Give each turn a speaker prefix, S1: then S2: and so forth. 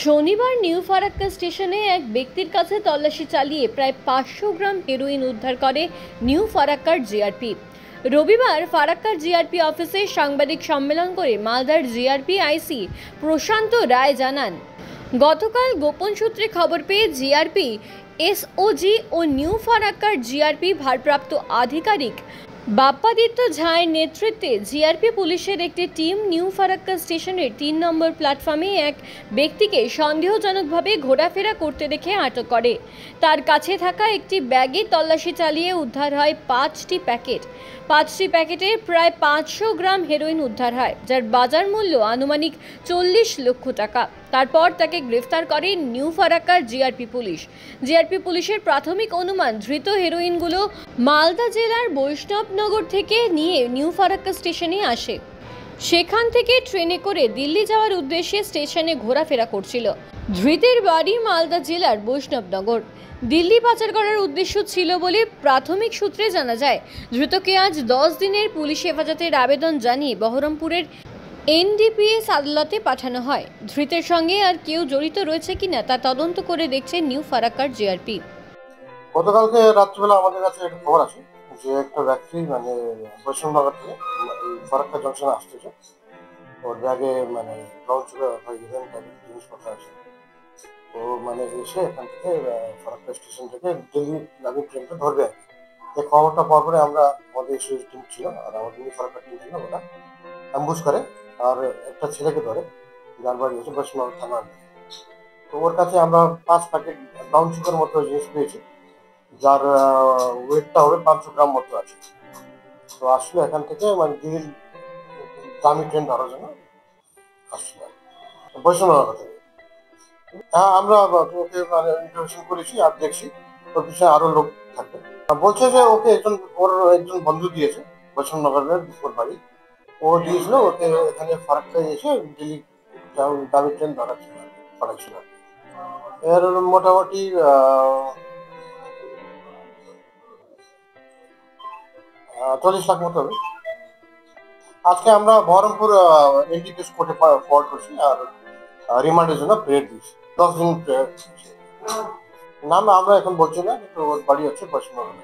S1: শনিবার নিউ ফারাক্কা স্টেশনে এক ব্যক্তির কাছে তল্লাশি চালিয়ে প্রায় 500 গ্রাম হেরোইন উদ্ধার করে নিউ ফারাক্কার জিআরপি। রবিবার ফারাক্কার জিআরপি অফিসে সাংবাদিক সম্মেলন করে মালদার জিআরপি আইসি প্রশান্ত রায় জানান, গতকাল গোপন সূত্রে খবর পেয়ে জিআরপি এসওজি ও নিউ ফারাক্কার জিআরপি ভারপ্রাপ্ত আধিকারিক বাপ্পাদিত্য ঝায়ের নেতৃত্বে জিআরপি পুলিশের একটি টিম নিউ ফারাক্কা স্টেশনের 3 নম্বর প্ল্যাটফর্মে এক ব্যক্তিকে সন্দেহজনকভাবে ঘোরাফেরা করতে দেখে আটক করে। তার কাছে থাকা একটি ব্যাগে তল্লাশি চালিয়ে উদ্ধার হয় 5টি প্যাকেট। 5টি প্যাকেটে প্রায় 500 গ্রাম হেরোইন উদ্ধার হয়, যার বাজার মূল্য আনুমানিক 40 লক্ষ টাকা। তারপর তাকে গ্রেফতার করে নিউ ফারাক্কার জিআরপি পুলিশ। জিআরপি পুলিশের প্রাথমিক অনুমান, ধৃত হেরোইনগুলো মালদা জেলার বৈষ্ণবনগর থেকে নিয়ে নিউ ফারাক্কা স্টেশনে আসে। সেখান থেকে ট্রেনে করে দিল্লি যাওয়ার উদ্দেশ্যে স্টেশনে ঘোরাফেরা করছিল। ধৃতের বাড়ি মালদা জেলার বৈষ্ণবনগর। দিল্লি পাচার করার উদ্দেশ্য ছিল বলে প্রাথমিক সূত্রে জানা যায়। ধৃতকে আজ 10 দিনের পুলিশ হেফাজতের আবেদন জানিয়ে বহরমপুরের এনডিপিএস আদালতে পাঠানো হয়। ধৃতের সঙ্গে আর কেউ জড়িত রয়েছে কিনা তা তদন্ত করে দেখছে নিউ ফারাক্কার জিআরপি।
S2: গতকালকে রাত্রিবেলা আমাদের কাছে একটা খবর আছে যে একটা ব্যক্তি বৈষ্ণবনগর থেকে ফারাক্কা জংশনে আসতেছে। ওর ব্যাগে ব্রাউন সুগার জিনিসপত্র আছে। তো এসে এখান থেকে ফারাক্কা স্টেশন থেকে দিল্লি গাড়ি ট্রেনটা ধরবে। এই খবরটা পাওয়ার পরে আমরা আমাদের এসএস টিম ছিল আর আমাদের ফারাক্কা টিম ছিল, ওরা অ্যাম্বুশ করে আর একটা ছেলেকে ধরে, যার বাড়ি হচ্ছে বৈষ্ণবনগর থানা। তো ওর কাছে আমরা 5 প্যাকেট ব্রাউন সুগার মতো জিনিস পেয়েছি, যার ওয়েটটা হবে 500 গ্রাম মতো আছে। তো আসলে এখান থেকে দিল্লির দামি ট্রেন ধরার জন্য আসলে বৈষ্ণবনগর থেকে। হ্যাঁ, আমরা ওকে ইন্টারভিউ করেছি আর দেখছি ওর পিছনে আরো লোক থাকবে। বলছে যে ওকে ওর একজন বন্ধু দিয়েছে, বৈষ্ণবনগরের ওর বাড়ি, ও দিয়েছিল ওকে এখানে ফারাক্কায় এসে দিল্লি দামি ট্রেন ধরার জন্য পাঠাচ্ছিল। এর মোটামুটি 40 লাখ মতো হবে। আজকে আমরা বহরমপুর এনডিপিএস কোর্টে ফরওয়ার্ড করছি আর রিমান্ডের জন্য প্রেয়ার দিয়েছি, 10 দিন প্রেয়ার। নাম আমরা এখন বলছি না, কিন্তু ওর বাড়ি হচ্ছে পশ্চিমবঙ্গ।